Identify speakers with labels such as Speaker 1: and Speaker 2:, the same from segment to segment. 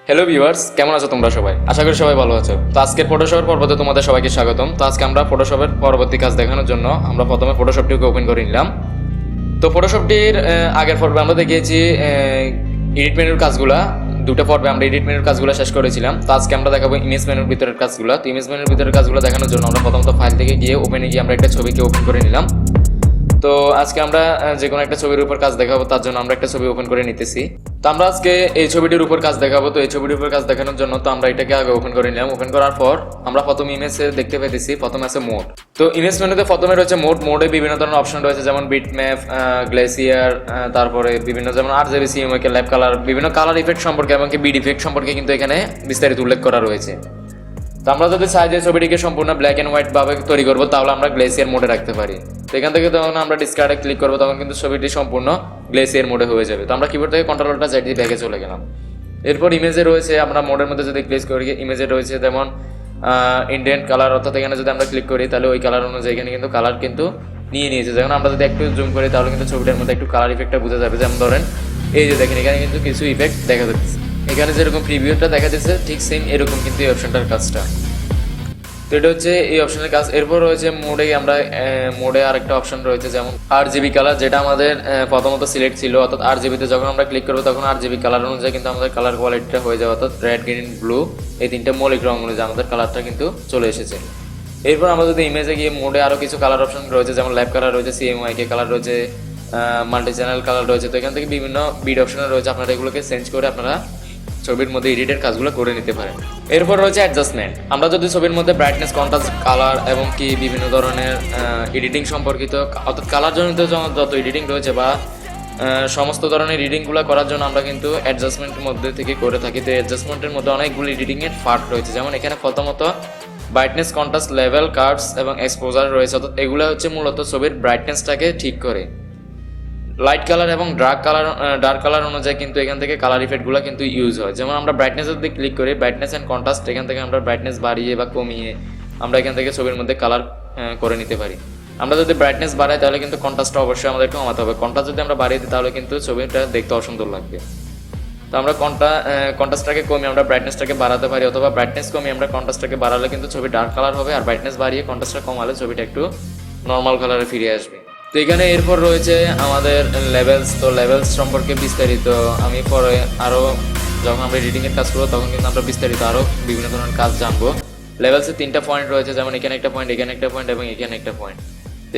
Speaker 1: Hello viewers, কেমন আছো তোমরা সবাই? আশা করি সবাই ভালো আছো। তো আজকের ফটোশপের পর্বতে তোমাদের সবাইকে স্বাগতম। তো আজকে আমরা ফটোশপের পরবর্তী কাজ দেখানোর জন্য আমরা প্রথমে ফটোশপটিকে ওপেন করে নিলাম। তো ফটোশপটির আগের পর্বে আমরা দেখিয়েছি এডিট মেনুর কাজগুলা। দুটো পর্বে আমরা এডিট মেনুর কাজগুলো শেষ করেছিলাম। তো আজকে আমরা দেখাবো ইমেজ মেনুর ভিতরের কাজগুলো। তো ইমেজ মেনুর ভিতরের কাজগুলো দেখানোর জন্য আমরা প্রথমত ফাইল থেকে গিয়ে ওপেনে গিয়ে আমরা একটা ছবিকে ওপেন করে নিলাম। তো আজকে আমরা যে কোনো একটা ছবির উপর কাজ দেখাবো, তার জন্য আমরা একটা ছবি ওপেন করে নিতেছি। তো আমরা আজকে এই ছবিটির উপর কাজ দেখাবো। তো এই ছবিটির উপর কাজ দেখানোর জন্য তো আমরা এটাকে আগে ওপেন করে নিলাম। ওপেন করার পর আমরা প্রথম ইমেজে দেখতে পেতেছি, প্রথমে আছে মোড। তো ইমেজ মেনুতে প্রথমে রয়েছে মোড। মোডে বিভিন্ন ধরনের অপশন রয়েছে, যেমন বিট ম্যাপ, গ্লেসিয়ার, তারপরে বিভিন্ন যেমন RGB, CMYK, ল্যাব কালার, বিভিন্ন কালার ইফেক্ট সম্পর্কে এবং বিড ইফেক্ট সম্পর্কে কিন্তু এখানে বিস্তারিত উল্লেখ করা রয়েছে। তো আমরা যদি চাই যে ছবিটিকে সম্পূর্ণ ব্ল্যাক অ্যান্ড হোয়াইট ভাবে তৈরি করবো, তাহলে আমরা গ্লেসিয়ার মোডে রাখতে পারি। তো এখান থেকে যখন আমরা ডিসকার্ডে ক্লিক করবো, তখন কিন্তু ছবিটি সম্পূর্ণ গ্লেসিয়ার মোডে হয়ে যাবে। তো আমরা কিবোর্ড থেকে কন্ট্রোলটা Z দিয়ে ব্যাকে চলে গেলাম। এরপর ইমেজে রয়েছে, আমরা মোডের মধ্যে যদি ক্লিক করি, ইমেজে রয়েছে যেমন ইন্ডিয়ান কালার, অর্থাৎ এখানে যদি আমরা ক্লিক করি তাহলে ওই কালার অনুযায়ী এখানে কিন্তু কালার কিন্তু নিয়ে নিয়েছে। যখন আমরা যদি একটু জুম করি তাহলে কিন্তু ছবিটার মধ্যে একটু কালার ইফেক্টটা বোঝা যাবে। যেমন ধরেন এই যে দেখেন, এখানে কিন্তু কিছু ইফেক্ট দেখা যাচ্ছে। এখানে যেরকম প্রিভিউটা দেখা যাচ্ছে ঠিক সেম এরকম কিন্তু এই অপশনটার কাজটা। তো এটা হচ্ছে এই অপশনের কাজ। এরপর রয়েছে মোডে আরেকটা অপশন রয়েছে, যেমন RGB কালার, যেটা আমাদের প্রথমত সিলেক্ট ছিল। অর্থাৎ RGBতে যখন আমরা ক্লিক করবো তখন RGB কালার অনুযায়ী কিন্তু আমাদের কালার কোয়ালিটিটা হয়ে যাবে। অর্থাৎ রেড, গ্রিন, ব্লু এই তিনটে মৌলিক রঙ অনুযায়ী আমাদের কালারটা কিন্তু চলে এসেছে। এরপর আমরা যদি ইমেজে গিয়ে মোডে আরও কিছু কালার অপশন রয়েছে, যেমন ল্যাব কালার রয়েছে, CMYK কালার রয়েছে, মাল্টি চ্যানেল কালার রয়েছে। তো এখান থেকে বিভিন্ন বিড অপশন রয়েছে, আপনারা এগুলোকে চেঞ্জ করে আপনারা ছবির মধ্যে এডিটের কাজগুলো করে নিতে পারেন। এরপর রয়েছে অ্যাডজাস্টমেন্ট। আমরা যদি ছবির মধ্যে ব্রাইটনেস, কন্ট্রাস্ট, কালার এবং কি বিভিন্ন ধরনের এডিটিং সম্পর্কিত, অর্থাৎ কালার জনিত যত এডিটিং রয়েছে বা সমস্ত ধরনের এডিটিংগুলো করার জন্য আমরা কিন্তু অ্যাডজাস্টমেন্টের মধ্যে থেকে করে থাকি। তো অ্যাডজাস্টমেন্টের মধ্যে অনেকগুলো এডিটিংয়ের পার্ট রয়েছে, যেমন এখানে প্রথমত ব্রাইটনেস, কন্ট্রাস্ট, লেভেল, কার্ভস এবং এক্সপোজার রয়েছে। অর্থাৎ এগুলো হচ্ছে মূলত ছবির ব্রাইটনেসটাকে ঠিক করে। লাইট কালার এবং ডার্ক কালার অনুযায়ী কিন্তু এখান থেকে কালার ইফেক্টগুলো কিন্তু ইউজ হয়। যেমন আমরা ব্রাইটনেস যদি ক্লিক করি, ব্রাইটনেস অ্যান্ড কন্ট্রাস্ট, এখান থেকে আমরা ব্রাইটনেস বাড়িয়ে বা কমিয়ে আমরা এখান থেকে ছবির মধ্যে কালার করে নিতে পারি। আমরা যদি ব্রাইটনেস বাড়াই তাহলে কিন্তু কন্ট্রাস্টটা অবশ্যই আমাদের কমাতে হবে। কন্ট্রাস্ট যদি আমরা বাড়িয়ে দিই তাহলে কিন্তু ছবিটা দেখতে অসুন্দর লাগবে। তো আমরা কন্ট্রাস্টটাকে কমিয়ে আমরা ব্রাইটনেসটাকে বাড়াতে পারি, অথবা ব্রাইটনেস কমিয়ে আমরা কন্ট্রাস্টটাকে বাড়ালে কিন্তু ছবি ডার্ক কালার হবে, আর ব্রাইটনেস বাড়িয়ে কন্ট্রাস্টটা কমালে ছবিটা একটু নর্মাল কালারে ফিরে আসবে। তো এখানে এরপর রয়েছে আমাদের লেভেলস। তো লেভেলস সম্পর্কে বিস্তারিত আমি পরে আরও যখন আমরা এডিটিংয়ের কাজ করবো তখন কিন্তু আমরা বিস্তারিত আরও বিভিন্ন ধরনের কাজ জানবো। লেভেলসে 3টা পয়েন্ট রয়েছে, যেমন এখানে একটা পয়েন্ট, এখানে একটা পয়েন্ট এবং এখানে একটা পয়েন্ট।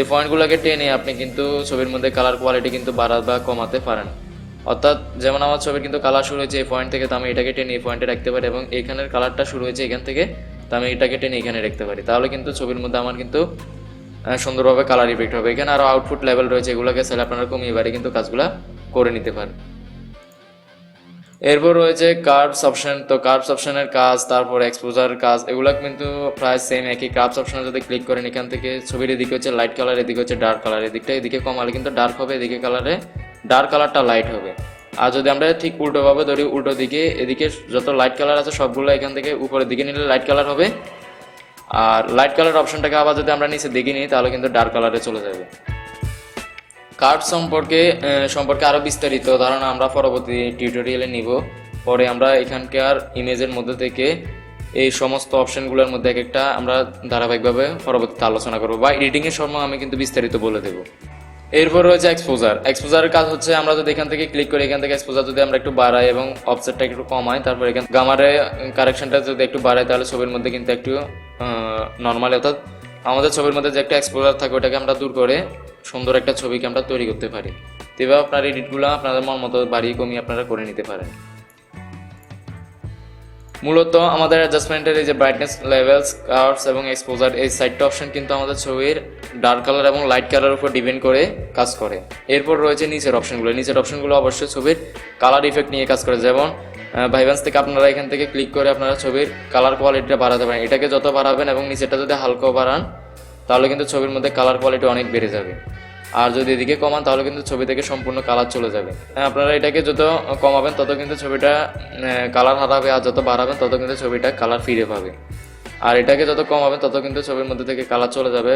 Speaker 1: এই পয়েন্টগুলোকে টেনে আপনি কিন্তু ছবির মধ্যে কালার কোয়ালিটি কিন্তু বাড়া বা কমাতে পারেন। অর্থাৎ যেমন আমার ছবির কিন্তু কালার শুরু হয়েছে এই পয়েন্ট থেকে, তো আমি এটাকে টেনে এই পয়েন্টে রাখতে পারি, এবং এখানের কালারটা শুরু হয়েছে এখান থেকে, তো আমি এটাকে টেনে এখানে রাখতে পারি। তাহলে কিন্তু ছবির মধ্যে আমার কিন্তু সুন্দরভাবে কালার ইফেক্ট হবে। এখানে আরও আউটপুট লেভেল রয়েছে, এগুলোকে চাইলে আপনারা কমিয়ে বাড়ি কিন্তু কাজগুলো করে নিতে পারেন। এরপর রয়েছে কার্ভস অপশন। তো কার্ভস অপশনের কাজ, তারপর এক্সপোজার কাজ, এগুলো কিন্তু প্রায় সেম একই। কার্ভস অপশনে যদি ক্লিক করেন, এখান থেকে ছবির এদিকে হচ্ছে লাইট কালার, এদিকে হচ্ছে ডার্ক কালার, এদিকে কমালে কিন্তু ডার্ক হবে, এদিকে ডার্ক কালারটা লাইট হবে। আর যদি আমরা ঠিক উল্টোভাবে ধরি, উল্টো দিকে এদিকে যত লাইট কালার আছে সবগুলো এখান থেকে উপরের দিকে নিলে লাইট কালার হবে, আর লাইট কালার অপশনটাকে আবার যদি আমরা নিচে দেখে নিই তাহলে কিন্তু ডার্ক কালারে চলে যাবে। কার্ভ সম্পর্কে আরও বিস্তারিত ধারণা আমরা পরবর্তী টিউটোরিয়ালে নিব। পরে আমরা এখানকার ইমেজের মধ্যে থেকে এই সমস্ত অপশনগুলোর মধ্যে এক একটা আমরা ধারাবাহিকভাবে পরবর্তীতে আলোচনা করবো, বা এডিটিংয়ের সময় আমি কিন্তু বিস্তারিত বলে দেবো। এরপর রয়েছে এক্সপোজারের কাজ হচ্ছে, আমরা যদি এখান থেকে ক্লিক করি, এখান থেকে এক্সপোজার যদি আমরা একটু বাড়াই এবং অফসেটটা একটু কমাই, তারপর এখানে গামারে কারেকশনটা যদি একটু বাড়াই, তাহলে ছবির মধ্যে কিন্তু একটু নর্মালি, অর্থাৎ আমাদের ছবির মধ্যে যে একটা এক্সপোজার থাকে ওটাকে আমরা দূর করে সুন্দর একটা ছবিকে আমরা তৈরি করতে পারি। তো এভাবে আপনার এডিটগুলো আপনাদের মন মতো বাড়িয়ে কমিয়ে আপনারা করে নিতে পারেন। মূলত আমাদের অ্যাডজাস্টমেন্টের এই যে ব্রাইটনেস, লেভেলস, কার্ভস এবং এক্সপোজার, এই সাইডটা অপশন কিন্তু আমাদের ছবির ডার্ক কালার এবং লাইট কালারের উপর ডিপেন্ড করে কাজ করে। এরপর রয়েছে নিচের অপশনগুলো অবশ্যই ছবির কালার ইফেক্ট নিয়ে কাজ করে। যেমন ভাইভ্যান্স থেকে আপনারা এখান থেকে ক্লিক করে আপনারা ছবির কালার কোয়ালিটিটা বাড়াতে পারেন। এটাকে যত বাড়াবেন এবং নিচেটা যদি হালকা বাড়ান তাহলে কিন্তু ছবির মধ্যে কালার কোয়ালিটি অনেক বেড়ে যাবে। আর যদি এদিকে কমান তাহলে কিন্তু ছবি থেকে সম্পূর্ণ কালার চলে যাবে। আপনারা এটাকে যত কমাবেন তত কিন্তু ছবিটা কালার হারাবে, আর যত বাড়াবেন তত কিন্তু ছবিটা কালার ফিরে পাবে। আর এটাকে যত কমাবেন তত কিন্তু ছবির মধ্যে থেকে কালার চলে যাবে।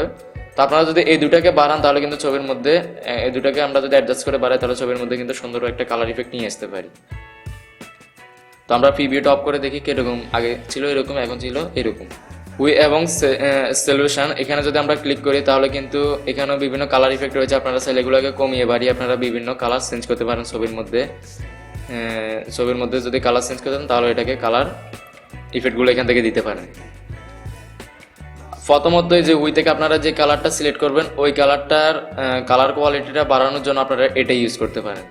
Speaker 1: তো আপনারা যদি এই দুটাকে বাড়ান তাহলে কিন্তু ছবির মধ্যে এই দুটাকে আমরা যদি অ্যাডজাস্ট করে বাড়াই তাহলে ছবির মধ্যে কিন্তু সুন্দর একটা কালার ইফেক্ট নিয়ে আসতে পারি। তো আমরা প্রিভিউটা অফ করে দেখি কিরকম, আগে ছিল এরকম, এখন ছিল এরকম। এবং সলিউশন এখানে যদি আমরা ক্লিক করি তাহলে কিন্তু এখানেও বিভিন্ন কালার ইফেক্ট রয়েছে। আপনারা চাইলে এগুলোকে কমিয়ে বাড়িয়ে আপনারা বিভিন্ন কালার চেঞ্জ করতে পারেন ছবির মধ্যে। যদি কালার চেঞ্জ করতেন তাহলে এটাকে কালার ইফেক্টগুলো এখান থেকে দিতে পারেন। প্রথমত যে উই থেকে আপনারা যে কালারটা সিলেক্ট করবেন ওই কালারটার কালার কোয়ালিটিটা বাড়ানোর জন্য আপনারা এটা ইউজ করতে পারেন।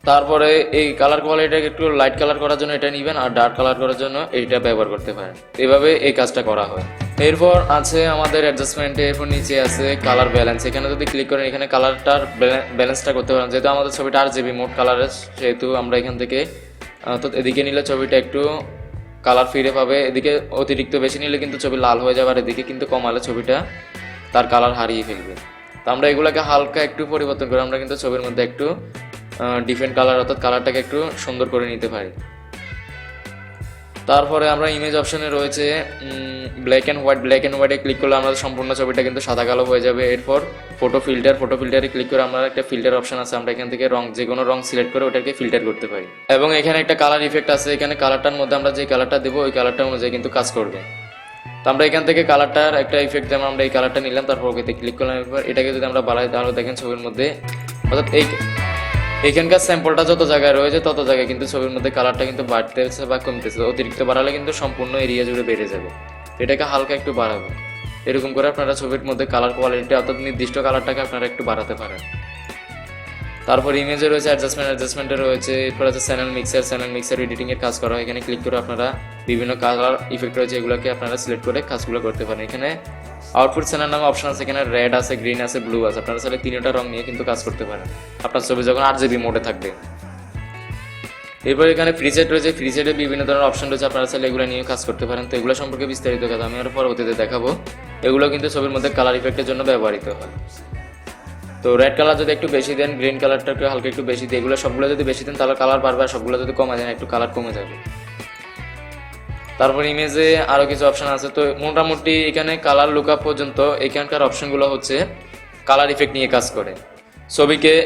Speaker 1: তারপরে এই কালার কোয়ালিটিটাকে একটু লাইট কালার করার জন্য এটা নেবেন, আর ডার্ক কালার করার জন্য এইটা ব্যবহার করতে পারেন। এভাবে এই কাজটা করা হয়। এরপর আছে আমাদের অ্যাডজাস্টমেন্টে, এরপর নিচে আছে কালার ব্যালেন্স। এখানে যদি ক্লিক করেন এখানে কালারটার ব্যালেন্সটা করতে পারেন। যেহেতু আমাদের ছবিটা RGB মোড কালারের, সেহেতু আমরা এখান থেকে তো এদিকে নিলে ছবিটা একটু কালার ফিরে পাবে, এদিকে অতিরিক্ত বেশি নিলে কিন্তু ছবি লাল হয়ে যাবে, আর এদিকে কিন্তু কমালে ছবিটা তার কালার হারিয়ে ফেলবে। তো আমরা এগুলোকে হালকা একটু পরিবর্তন করে আমরা কিন্তু ছবির মধ্যে একটু ডিফারেন্ট কালার, অর্থাৎ কালারটাকে একটু সুন্দর করে নিতে পারি। তারপরে আমরা ইমেজ অপশনে রয়েছে ব্ল্যাক অ্যান্ড হোয়াইটে ক্লিক করলে আমাদের সম্পূর্ণ ছবিটা কিন্তু সাদা কালো হয়ে যাবে। এরপর ফটো ফিল্টারে ক্লিক করে আমরা একটা ফিল্টার অপশন আছে, আমরা এখান থেকে যে কোনো রং সিলেক্ট করে ওটাকে ফিল্টার করতে পারি। এবং এখানে একটা কালার ইফেক্ট আছে, এখানে কালারটার মধ্যে আমরা যে কালারটা দেবো ওই কালারটার অনুযায়ী কিন্তু কাজ করবে। তো আমরা এখান থেকে কালারটার একটা ইফেক্ট, যেমন আমরা এই কালারটা নিলাম, তারপর ওকে ক্লিক করলাম। এরপর এটাকে যদি আমরা বাড়াই তাহলে দেখেন ছবির মধ্যে, অর্থাৎ এইখানকার স্যাম্পলটা যত জায়গায় রয়েছে তত জায়গায় কিন্তু ছবির মধ্যে কালারটা কিন্তু বাড়তেছে বা কমতেছে। অতিরিক্ত বাড়ালে কিন্তু সম্পূর্ণ এরিয়া জুড়ে বেড়ে যাবে। এটাকে হালকা একটু বাড়াবো। এরকম করে আপনারা ছবির মধ্যে কালার কোয়ালিটি, অর্থাৎ নির্দিষ্ট কালারটাকে আপনারা একটু বাড়াতে পারেন। তারপর ইমেজে রয়েছে অ্যাডজাস্টমেন্টে রয়েছে। এরপর আছে চ্যানেল মিক্সার এডিটিংয়ের কাজ করা হয়। এখানে ক্লিক করে আপনারা বিভিন্ন কালার ইফেক্ট রয়েছে, এগুলোকে আপনারা সিলেক্ট করে কাজগুলো করতে পারেন। এখানে আউটপুট চ্যানেল নামে অপশন আছে, এখানে রেড আছে, গ্রিন আছে, ব্লু আছে। আপনারা চাইলে তিনটা রং নিয়ে কিন্তু কাজ করতে পারেন আপনার ছবি যখন RGB মোডে থাকবে। এরপর এখানে প্রিসেট রয়েছে, প্রিসেটে বিভিন্ন ধরনের অপশন রয়েছে, আপনারা চাইলে এগুলো নিয়ে কাজ করতে পারেন। তো এগুলো সম্পর্কে বিস্তারিত কাজ আমি আরও পরবর্তীতে দেখাবো। এগুলো কিন্তু ছবির মধ্যে কালার ইফেক্টের জন্য ব্যবহৃত হয়। তো রেড কালার যদি একটু বেশি দেন, গ্রিন কালারটাকে হালকা একটু বেশি দেন, এগুলো সবগুলো যদি বেশি দেন তাহলে কালার বাড়বে, আর সবগুলো যদি কমে দেন একটু কালার কমে যাবে। তারপর ইমেজে আরও কিছু অপশন আছে। তো মোটামুটি এখানে কালার লুকআপ পর্যন্ত এখানকার অপশনগুলো হচ্ছে কালার ইফেক্ট নিয়ে কাজ করে।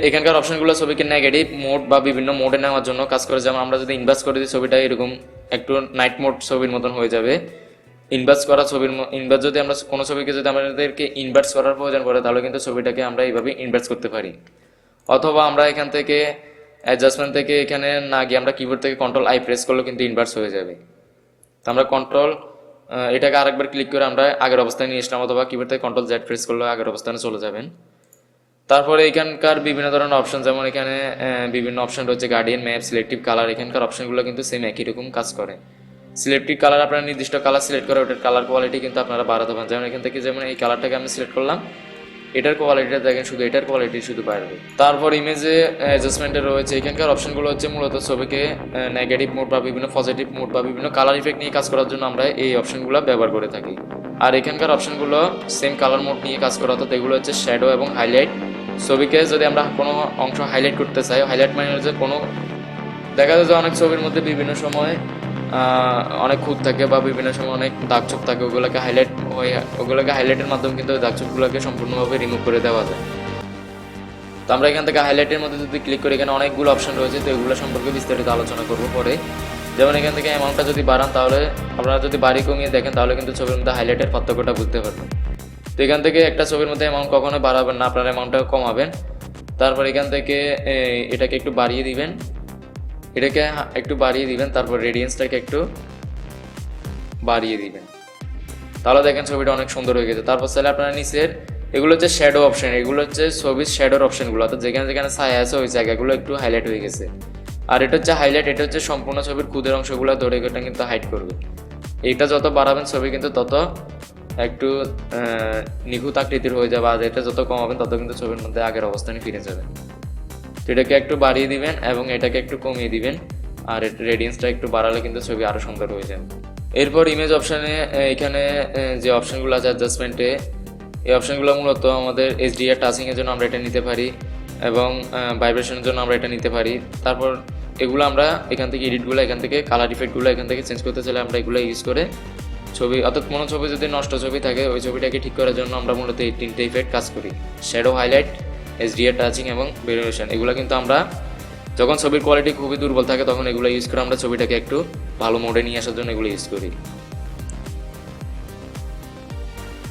Speaker 1: এখানকার অপশনগুলো ছবিকে নেগেটিভ মোড বা বিভিন্ন মোডে নেওয়ার জন্য কাজ করে। যেমন আমরা যদি ইনভার্স করে দিই ছবিটা এরকম একটু নাইট মোড ছবির মতন হয়ে যাবে। ইনভার্স যদি আমরা কোনো ছবিকে যদি আমাদেরকে ইনভার্স করার প্রয়োজন পড়ে তাহলে কিন্তু ছবিটাকে আমরা এইভাবে ইনভার্স করতে পারি। অথবা আমরা এখান থেকে অ্যাডজাস্টমেন্ট থেকে এখানে না গিয়ে আমরা কিবোর্ড থেকে Ctrl+I প্রেস করলেও কিন্তু ইনভার্স হয়ে যাবে। তো আমরা এটাকে আরেকবার ক্লিক করে আমরা আগের অবস্থানে নিয়ে আসলাম, অথবা কিবোর্ড থেকে Ctrl+Z প্রেস করলে আগের অবস্থানে চলে যাবেন। তারপরে এখানকার বিভিন্ন ধরনের অপশন, যেমন এখানে বিভিন্ন অপশন রয়েছে, গার্ডিয়ান, ম্যাপ, সিলেক্টিভ কালার। এখানকার অপশনগুলো কিন্তু সেম একই রকম কাজ করে। সিলেক্টিভ কালার আপনারা নির্দিষ্ট কালার সিলেক্ট করে ওটার কালার কোয়ালিটি কিন্তু আপনারা বাড়াতে পারেন। যেমন এখান থেকে যেমন এই কালারটাকে আমি সিলেক্ট করলাম, এটার কোয়ালিটিটা দেখেন শুধু এটার কোয়ালিটি শুধু বাড়বে। তারপর ইমেজে অ্যাডজাস্টমেন্টে রয়েছে, এখানকার অপশনগুলো হচ্ছে মূলত ছবিকে নেগেটিভ মোড বা বিভিন্ন পজিটিভ মোড বা বিভিন্ন কালার ইফেক্ট নিয়ে কাজ করার জন্য আমরা এই অপশনগুলো ব্যবহার করে থাকি। আর এখানকার অপশনগুলো সেম কালার মোড নিয়ে কাজ করা, অর্থাৎ এগুলো হচ্ছে শ্যাডো এবং হাইলাইট। ছবিকে যদি আমরা কোনো অংশ হাইলাইট করতে চাই, হাইলাইট মানে হচ্ছে কোনো দেখা যায় যে অনেক ছবির মধ্যে বিভিন্ন সময় অনেক খুঁত থাকে বা বিভিন্ন সময় অনেক দাগছোপ থাকে, ওগুলোকে হাইলাইটের মাধ্যমে কিন্তু দাগছোপগুলোকে সম্পূর্ণভাবে রিমুভ করে দেওয়া যায়। তো আমরা এখান থেকে হাইলাইটের মধ্যে যদি ক্লিক করি এখানে অনেকগুলো অপশন রয়েছে, তো এগুলো সম্পর্কে বিস্তারিত আলোচনা করবো পরে। যেমন এখান থেকে অ্যামাউন্টটা যদি বাড়ান, তাহলে আপনারা যদি বাড়ি কমিয়ে দেখেন তাহলে কিন্তু ছবির মধ্যে হাইলাইটের পার্থক্যটা বুঝতে পারবেন। তো এখান থেকে একটা ছবির মধ্যে অ্যামাউন্ট কখনো বাড়াবেন না, আপনার অ্যামাউন্টটা কমাবেন। তারপর এখান থেকে এটাকে একটু বাড়িয়ে দিবেন, তারপর রেডিয়েন্সটাকে একটু বাড়িয়ে দিবেন, তাহলে দেখেন ছবিটা অনেক সুন্দর হয়ে গেছে। তারপর চাইলে আপনারা নিচের এগুলো হচ্ছে শ্যাডো অপশন, এগুলো হচ্ছে ছবির শ্যাডোর অপশনগুলো, অর্থাৎ যেখানে যেখানে ছায়া আছে ওই জায়গাগুলো একটু হাইলাইট হয়ে গেছে। আর এটা হচ্ছে হাইলাইট, এটা হচ্ছে সম্পূর্ণ ছবির খুদের অংশগুলো ধরে এটা কিন্তু হাইড করবে। এইটা যত বাড়াবেন ছবি কিন্তু তত একটু নিখুঁত আকৃতির হয়ে যাবে, আর এটা যত কমাবেন তত কিন্তু ছবির মধ্যে আগের অবস্থানে ফিরে যাবে। তো এটাকে একটু বাড়িয়ে দিবেন এবং এটাকে একটু কমিয়ে দিবেন, আর রেডিয়েন্সটা একটু বাড়ালে কিন্তু ছবি আরও সুন্দর হয়ে যাবে। এরপর ইমেজ অপশানে এখানে যে অপশানগুলো আছে অ্যাডজাস্টমেন্টে, এই অপশানগুলো মূলত আমাদের HDR টাচিংয়ের জন্য আমরা এটা নিতে পারি এবং ভাইব্রেশনের জন্য আমরা এটা নিতে পারি। তারপর এগুলো আমরা এখান থেকে এডিটগুলো, এখান থেকে কালার ইফেক্টগুলো এখান থেকে চেঞ্জ করতে চাইলে আমরা এগুলো ইউজ করে ছবি, অর্থাৎ কোনো ছবি যদি নষ্ট ছবি থাকে ওই ছবিটাকে ঠিক করার জন্য আমরা মূলত এই তিনটে ইফেক্ট কাজ করি: শ্যাডো, হাইলাইট, HDR টাচিং এবং ভেরিয়েশন। এগুলো কিন্তু আমরা যখন ছবির কোয়ালিটি খুবই দুর্বল থাকে তখন এগুলো ইউজ করে আমরা ছবিটাকে একটু ভালো মোডে নিয়ে আসার জন্য এগুলো ইউজ করি।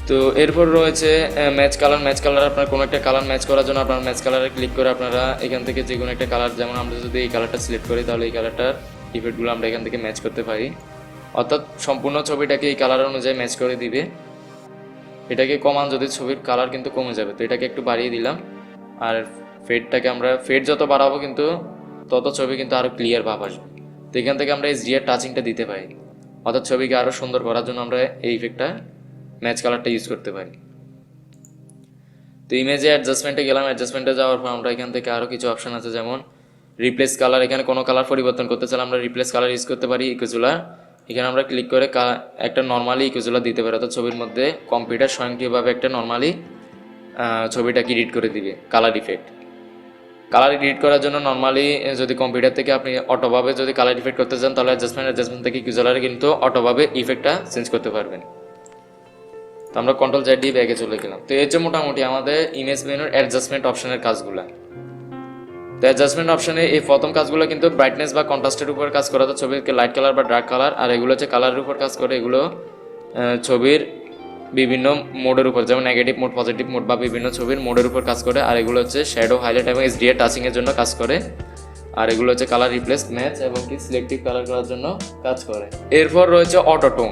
Speaker 1: তো এরপর রয়েছে ম্যাচ কালার। ম্যাচ কালার আপনার কোনো একটা কালার ম্যাচ করার জন্য আপনার ম্যাচ কালারে ক্লিক করে আপনারা এখান থেকে যে কোনো একটা কালার, যেমন আমরা যদি এই কালারটা সিলেক্ট করি তাহলে এই কালারটার ইফেক্টগুলো আমরা এখান থেকে ম্যাচ করতে পারি, অর্থাৎ সম্পূর্ণ ছবিটাকে এই কালার অনুযায়ী ম্যাচ করে দিবে। এটাকে কমান যদি ছবির কালার কিন্তু কমে যাবে, তো এটাকে একটু বাড়িয়ে দিলাম। আর ফেডটাকে আমরা ফেড যত বাড়াবো কিন্তু তত ছবি কিন্তু আরও ক্লিয়ার ভাব আসবে। তো এখান থেকে আমরা HDR টাচিংটা দিতে পারি, অর্থাৎ ছবিকে আরও সুন্দর করার জন্য আমরা এই ইফেক্টটা ম্যাচ কালারটা ইউজ করতে পারি। তো ইমেজে অ্যাডজাস্টমেন্টে গেলাম। অ্যাডজাস্টমেন্টে যাওয়ার পর আমরা এখান থেকে আরও কিছু অপশান আছে, যেমন রিপ্লেস কালার। এখানে কোনো কালার পরিবর্তন করতে চাইলে আমরা রিপ্লেস কালার ইউজ করতে পারি। ইকুজুলার এখানে আমরা ক্লিক করে একটা নর্মালি ইকুজুলার দিতে পারি, অর্থাৎ ছবির মধ্যে কম্পিউটার স্বয়ংক্রিয়ভাবে একটা নর্মালি ছবিটাকে এডিট করে দিবে কালার ইফেক্ট। কালার এডিট করার জন্য নর্মালি যদি কম্পিউটার থেকে আপনি অটোভাবে যদি কালার ইফেক্ট করতে চান তাহলে অ্যাডজাস্টমেন্ট থেকে ইকুজুলারে কিন্তু অটোভাবে ইফেক্টটা চেঞ্জ করতে পারবেন। তো আমরা কন্ট্রোল জেড দিয়ে ব্যাগে চলে গেলাম। তো এই যে মোটামুটি আমাদের ইমেজ মেনুর অ্যাডজাস্টমেন্ট অপশনের কাজগুলো। তো অ্যাডজাস্টমেন্ট অপশনে এই প্রথম কাজগুলো কিন্তু ব্রাইটনেস বা কন্ট্রাস্টের উপর কাজ করে, তো ছবিকে লাইট কালার বা ডার্ক কালার। আর এগুলো হচ্ছে কালারের উপর কাজ করে, এগুলো ছবির বিভিন্ন মোডের উপর, যেমন নেগেটিভ মোড, পজিটিভ মোড বা বিভিন্ন ছবির মোডের উপর কাজ করে। আর এগুলো হচ্ছে শ্যাডো, হাইলাইট এবং HDR টাচিংয়ের জন্য কাজ করে। আর এগুলো হচ্ছে কালার রিপ্লেস, ম্যাচ এবং কি সিলেক্টিভ কালার করার জন্য কাজ করে। এরপর রয়েছে অটোটোন।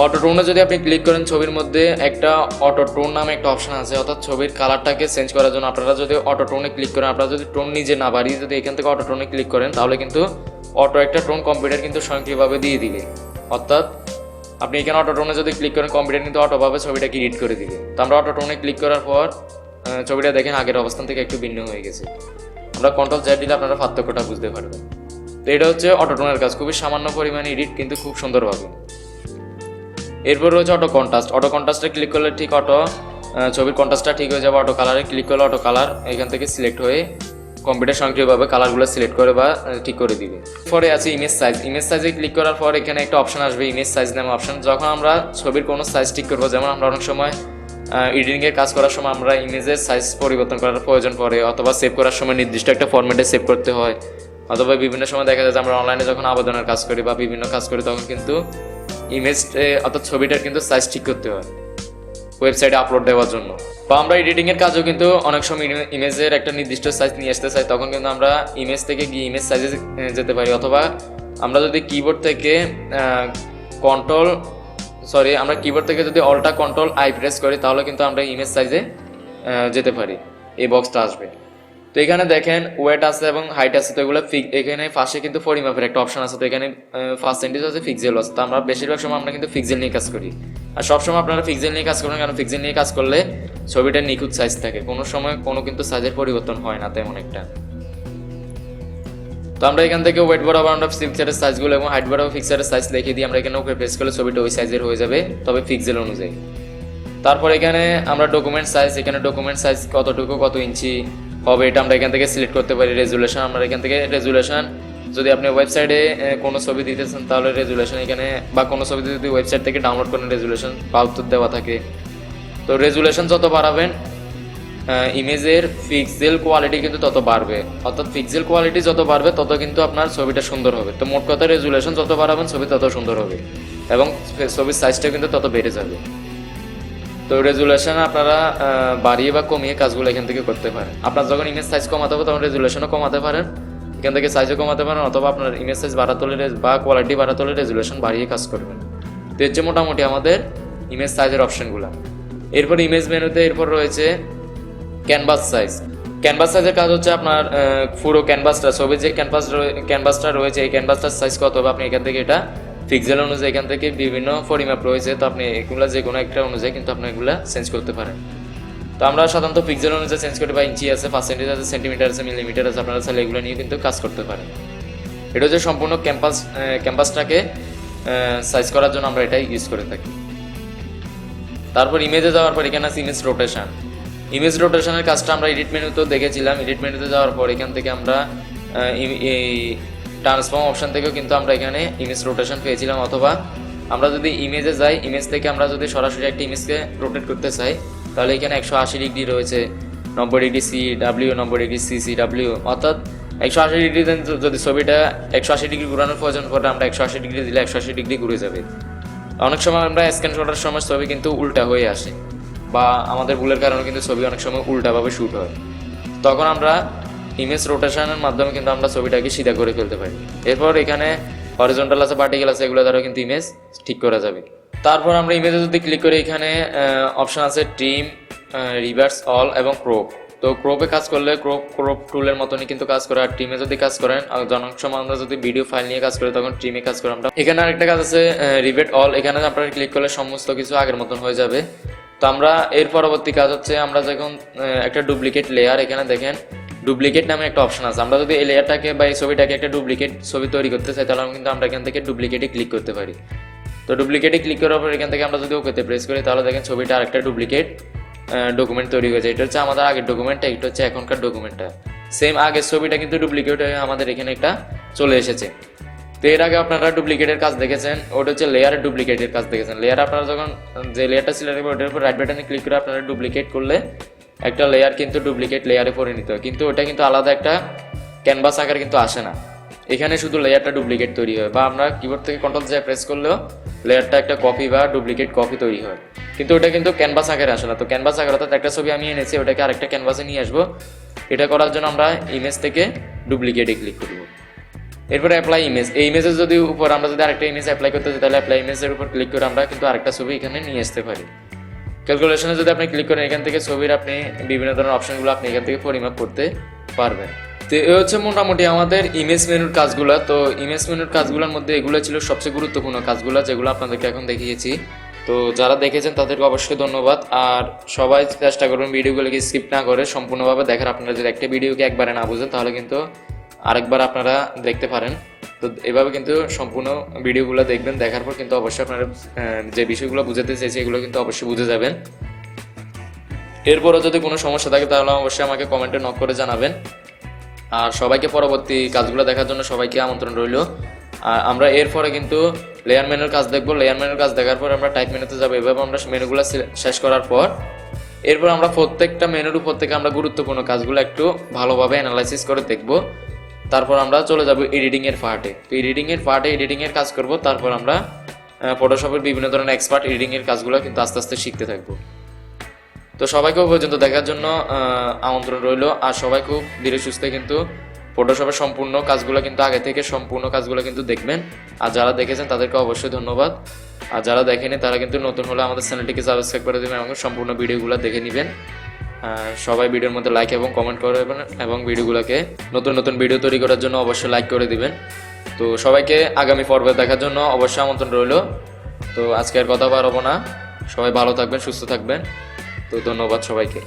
Speaker 1: অটোটোনে যদি আপনি ক্লিক করেন ছবির মধ্যে একটা অটোটোন নামে একটা অপশন আছে, অর্থাৎ ছবির কালারটাকে চেঞ্জ করার জন্য আপনারা যদি অটোটোনে ক্লিক করেন, আপনারা যদি টোন নিজে না বাড়িয়ে যদি এখান থেকে অটোটোনে ক্লিক করেন তাহলে কিন্তু অটো একটা টোন কম্পিউটার কিন্তু স্বয়ংক্রিয়ভাবে দিয়ে দিবে। অর্থাৎ আপনি এখানে অটোটোনে যদি ক্লিক করেন কম্পিউটার কিন্তু অটোভাবে ছবিটাকে এডিট করে দিবে। তো আমরা অটোটোনে ক্লিক করার পর ছবিটা দেখেন আগের অবস্থান থেকে একটু ভিন্ন হয়ে গেছে। আমরা কন্ট্রোল জেড দিলে আপনারা পার্থক্যটা বুঝতে পারবেন। তো এটা হচ্ছে অটোটোনের কাজ, খুবই সামান্য পরিমাণে এডিট কিন্তু খুব সুন্দরভাবে। এরপর রয়েছে অটো কন্ট্রাস্ট। অটো কন্ট্রাস্টে ক্লিক করলে ঠিক ছবির কন্ট্রাস্টটা ঠিক হয়ে যাবে। অটো কালারে ক্লিক করলে অটো কালার এখান থেকে সিলেক্ট হয়ে কম্পিউটার স্বয়ংক্রিয়ভাবে কালারগুলো সিলেক্ট করে বা ঠিক করে দিবে। পরে আছে ইমেজ সাইজ। ইমেজ সাইজে ক্লিক করার পর এখানে একটা অপশন আসবে ইমেজ সাইজ নামে অপশন। যখন আমরা ছবির কোনো সাইজ ঠিক করবো, যেমন আমরা অনেক সময় এডিটিংয়ের কাজ করার সময় আমরা ইমেজের সাইজ পরিবর্তন করার প্রয়োজন পড়ে, অথবা সেভ করার সময় নির্দিষ্ট একটা ফরম্যাটে সেভ করতে হয়, অথবা বিভিন্ন সময় দেখা যায় যে আমরা অনলাইনে যখন আবেদনের কাজ করি বা বিভিন্ন কাজ করি তখন কিন্তু ইমেজ অর্থাৎ ছবিটার কিন্তু সাইজ ঠিক করতে হয় ওয়েবসাইটে আপলোড দেওয়ার জন্য। বা আমরা এডিটিংয়ের কাজও কিন্তু অনেক সময় ইমেজের একটা নির্দিষ্ট সাইজ নিয়ে আসতে চাই, তখন কিন্তু আমরা ইমেজ থেকে গিয়ে ইমেজ সাইজে যেতে পারি, অথবা আমরা যদি কিবোর্ড থেকে আমরা কিবোর্ড থেকে যদি অল্টা কন্ট্রোল আই প্রেস করি তাহলে কিন্তু আমরা ইমেজ সাইজে যেতে পারি, এই বক্সটা আসবে। তো এখানে দেখেন ওয়েট আছে এবং হাইট আছে, তো এগুলো এখানে ফার্স্টে কিন্তু পরিমাপের একটা অপশন আছে। তো এখানে 5 সেন্টিমিটার আছে, পিক্সেল আছে। তো আমরা বেশিরভাগ সময় আমরা কিন্তু পিক্সেল নিয়ে কাজ করি, আর সবসময় আপনারা পিক্সেল নিয়ে কাজ করবেন, কারণ পিক্সেল নিয়ে কাজ করলে ছবিটার নিখুঁত সাইজ থাকে, কোনো সময় কোনো কিন্তু সাইজের পরিবর্তন হয় না তেমন একটা। তো আমরা এখান থেকে ওয়েট বরাবর আমরা পিক্সেলের সাইজগুলো এবং হাইট বরাবর পিক্সেলের সাইজ লিখে দিয়ে আমরা এখানে ওকে প্রেস করলে ছবিটা ওই সাইজের হয়ে যাবে, তবে পিক্সেল অনুযায়ী। তারপর এখানে আমরা ডকুমেন্ট সাইজ, এখানে ডকুমেন্ট সাইজ কতটুকু কত ইঞ্চি হবে এটা আমরা এখান থেকে সিলেক্ট করতে পারি। রেজুলেশন, আমরা এখান থেকে রেজুলেশন যদি আপনি ওয়েবসাইটে কোনো ছবি দিতেছেন তাহলে রেজুলেশন এখানে, বা কোনো ছবি যদি ওয়েবসাইট থেকে ডাউনলোড করেন রেজুলেশন 72 দেওয়া থাকে। তো রেজুলেশন যত বাড়াবেন ইমেজের পিক্সেল কোয়ালিটি কিন্তু তত বাড়বে, অর্থাৎ পিক্সেল কোয়ালিটি যত বাড়বে তত কিন্তু আপনার ছবিটা সুন্দর হবে। তো মোট কথা রেজুলেশন যত বাড়াবেন ছবি তত সুন্দর হবে এবং ছবির সাইজটা কিন্তু তত বেড়ে যাবে। তো রেজুলেশন আপনারা বাড়িয়ে বা কমিয়ে কাজগুলো এখান থেকে করতে পারেন। আপনার যখন ইমেজ সাইজ কমাতে হবে তখন রেজুলেশনও কমাতে পারেন, এখান থেকে সাইজও কমাতে পারেন, অথবা আপনার ইমেজ সাইজ বাড়াতে হলে বা কোয়ালিটি বাড়াতে হলে রেজুলেশন বাড়িয়ে কাজ করবেন। তো এর যে মোটামুটি আমাদের ইমেজ সাইজের অপশনগুলো। এরপর ইমেজ মেনুতে এরপর রয়েছে ক্যানভাস সাইজ। ক্যানভাস সাইজের কাজ হচ্ছে আপনার পুরো ক্যানভাসটা, ছবির যে ক্যানভাসটা রয়েছে এই ক্যানভাসটার সাইজ কত হবে আপনি এখান থেকে এটা পিক্সেল অনুযায়ী এখান থেকে বিভিন্ন পরিমাপ রয়েছে, তো আপনি এগুলো যে কোনো একটা অনুযায়ী কিন্তু আপনি এগুলো চেঞ্জ করতে পারেন। তো আমরা সাধারণত পিক্সেল অনুযায়ী চেঞ্জ করি, বা ইঞ্চি আছে, পার্সেন্টেজ আছে, সেন্টিমিটার আছে, মিলিমিটার আছে, আপনারা চাইলে এগুলো নিয়ে কিন্তু কাজ করতে পারেন। এটা হচ্ছে সম্পূর্ণ ক্যাম্পাসটাকে সাইজ করার জন্য আমরা এটাই ইউজ করে থাকি। তারপর ইমেজে যাওয়ার পর এখানে আছে ইমেজ রোটেশন। ইমেজ রোটেশনের কাজটা আমরা এডিট মেনুতেও দেখেছিলাম। এডিট মেনুতে যাওয়ার পর এখান থেকে আমরা এই ট্রান্সফর্ম অপশন থেকেও কিন্তু আমরা এখানে ইমেজ রোটেশন পেয়েছিলাম, অথবা আমরা যদি ইমেজে যাই, ইমেজ থেকে আমরা যদি সরাসরি একটা ইমেজকে রোটেট করতে চাই তাহলে এখানে 180 ডিগ্রি রয়েছে, 90 ডিগ্রি CW, 90 ডিগ্রি CCW, অর্থাৎ 180 ডিগ্রি যদি ছবিটা 180 ডিগ্রি ঘুরানোর প্রয়োজন পড়ে আমরা 180 ডিগ্রি দিলে 180 ডিগ্রি ঘুরে যাবে। অনেক সময় আমরা স্ক্যান করার সময় ছবি কিন্তু উল্টা হয়ে আসে বা আমাদের ভুলের কারণে কিন্তু ছবি অনেক সময় উল্টাভাবে শ্যুট হয়, তখন আমরা ইমেজ রোটেশনের মাধ্যমে কিন্তু আমরা ছবিটাকে সিধা করে ফেলতে পারি। এরপর এখানে হরিজন্টাল আছে, ভার্টিক্যাল আছে, এগুলো দ্বারা কিন্তু ইমেজ ঠিক করা যাবে। তারপর আমরা ইমেজে যদি ক্লিক করি এখানে অপশন আছে ট্রিম, রিভার্স অল এবং ক্রপ। তো ক্রপে কাজ করলে ক্রপ টুলের মতনই কিন্তু কাজ করে। আর ট্রিমে যদি কাজ করেন, অনেক সময় আমরা যদি ভিডিও ফাইল নিয়ে কাজ করি তখন ট্রিমে কাজ করে আমরা। এখানে আরেকটা কাজ আছে রিভেট অল, এখানে আপনারা ক্লিক করলে সমস্ত কিছু আগের মতন হয়ে যাবে। তো আমরা এর পরবর্তী কাজ হচ্ছে আমরা যখন একটা ডুপ্লিকেট লেয়ার, এখানে দেখেন ডুপ্লিকেট নামে একটা অপশন আছে। আমরা যদি এই লেয়ারটাকে বা এই ছবিটাকে একটা ডুপ্লিকেট ছবি তৈরি করতে চাই তাহলে কিন্তু আমরা এখান থেকে ডুপ্লিকেটে ক্লিক করতে পারি। তো ডুপ্লিকেটে ক্লিক করার পর এখান থেকে আমরা যদি ওকেতে প্রেস করি তাহলে দেখেন ছবিটা আরেকটা ডুপ্লিকেট ডকুমেন্ট তৈরি হয়েছে। এটা হচ্ছে আমাদের আগের ডকুমেন্টটা, এটা হচ্ছে এখনকার ডকুমেন্টটা। সেম আগের ছবিটা কিন্তু ডুপ্লিকেট হয়ে আমাদের এখানে একটা চলে এসেছে। তো এর আগে আপনারা ডুপ্লিকেটের কাজ দেখেছেন, ওটা হচ্ছে লেয়ারের ডুপ্লিকেটের কাজ দেখেছেন। লেয়ার আপনারা যখন যে লেয়ারটা সিলেক্ট করবেন ওটার উপর রাইট বাটনে ক্লিক করে আপনারা ডুপ্লিকেট করলে একটা লেয়ার কিন্তু ডুপ্লিকেট লেয়ারে পরিণত হয়, কিন্তু ওটা কিন্তু আলাদা একটা ক্যানভাস আকার কিন্তু আসে না। এখানে শুধু লেয়ারটা ডুপ্লিকেট তৈরি হয়, বা আমরা কিবোর্ড থেকে কন্ট্রোল জে প্রেস করলেও লেয়ারটা একটা কপি বা ডুপ্লিকেট কপি তৈরি হয়, কিন্তু ওটা কিন্তু ক্যানভাস আকারে আসে না। তো ক্যানভাস আকার অর্থাৎ একটা ছবি আমি এনেছি ওটাকে আরেকটা ক্যানভাসে নিয়ে আসবো। এটা করার জন্য আমরা ইমেজ থেকে ডুপ্লিকেটে ক্লিক করব। এরপরে অ্যাপ্লাই ইমেজ। এই ইমেজের যদি উপর আমরা যদি আরেকটা ইমেজ অ্যাপ্লাই করতে চাই তাহলে অ্যাপ্লাই ইমেজের উপর ক্লিক করে আমরা কিন্তু আরেকটা ছবি এখানে নিয়ে আসতে পারি। ক্যালকুলেশনে যদি আপনি ক্লিক করেন এখান থেকে ছবির আপনি বিভিন্ন ধরনের অপশনগুলো আপনি এখান থেকে পরিমাপ করতে পারবেন। তো এ হচ্ছে মোটামুটি আমাদের ইমেজ মেনুর কাজগুলো। তো ইমেজ মেনুর কাজগুলোর মধ্যে এগুলো ছিল সবচেয়ে গুরুত্বপূর্ণ কাজগুলো, যেগুলো আপনাদেরকে এখন দেখিয়েছি। তো যারা দেখেছেন তাদেরকে অবশ্যই ধন্যবাদ। আর সবাই চেষ্টা করবেন ভিডিওগুলোকে স্কিপ না করে সম্পূর্ণভাবে দেখার। আপনারা যদি একটা ভিডিওকে একবারে না বুঝেন তাহলে কিন্তু আরেকবার আপনারা দেখতে পারেন। তো এভাবে কিন্তু সম্পূর্ণ ভিডিওগুলো দেখবেন, দেখার পর কিন্তু অবশ্যই আপনারা যে বিষয়গুলো বুঝাতে চাইছে এগুলো কিন্তু অবশ্যই বুঝে যাবেন। এরপরও যদি কোনো সমস্যা থাকে তাহলে অবশ্যই আমাকে কমেন্টে নক করে জানাবেন। আর সবাইকে পরবর্তী কাজগুলো দেখার জন্য সবাইকে আমন্ত্রণ রইল। আর আমরা এরপরে কিন্তু লেয়ার মেনুর কাজ দেখবো। লেয়ার মেনুর কাজ দেখার পর আমরা টাইপ মেনুতে যাবো। এভাবে আমরা মেনুগুলো শেষ করার পর এরপর আমরা প্রত্যেকটা মেনুর উপর থেকে আমরা গুরুত্বপূর্ণ কাজগুলো একটু ভালোভাবে অ্যানালাইসিস করে দেখবো। তারপর আমরা চলে যাব এডিটিংয়ের পার্টে। তো এডিটিংয়ের কাজ করব। তারপর আমরা ফটোশপের বিভিন্ন ধরনের এক্সপার্ট এডিটিংয়ের কাজগুলো কিন্তু আস্তে আস্তে শিখতে থাকবো। তো সবাইকে পর্যন্ত দেখার জন্য আমন্ত্রণ রইল। আর সবাই খুব ধীরে সুস্থে কিন্তু ফটোশপের সম্পূর্ণ কাজগুলো কিন্তু আগে থেকে সম্পূর্ণ কাজগুলো কিন্তু দেখবেন। আর যারা দেখেছেন তাদেরকে অবশ্যই ধন্যবাদ। আর যারা দেখেনি তারা কিন্তু নতুন হলে আমাদের চ্যানেলটিকে সাবস্ক্রাইব করে দেবেন এবং সম্পূর্ণ ভিডিওগুলো দেখে নেবেন। সবাই ভিডিওর মধ্যে লাইক এবং কমেন্ট করবেন এবং ভিডিওগুলোকে নতুন নতুন ভিডিও তৈরি করার জন্য অবশ্যই লাইক করে দিবেন। তো সবাইকে আগামী পর্বে দেখার জন্য অবশ্যই আমন্ত্রণ রইল। তো আজকে আর কথা বাড়াবো না, সবাই ভালো থাকবেন, সুস্থ থাকবেন। তো ধন্যবাদ সবাইকে।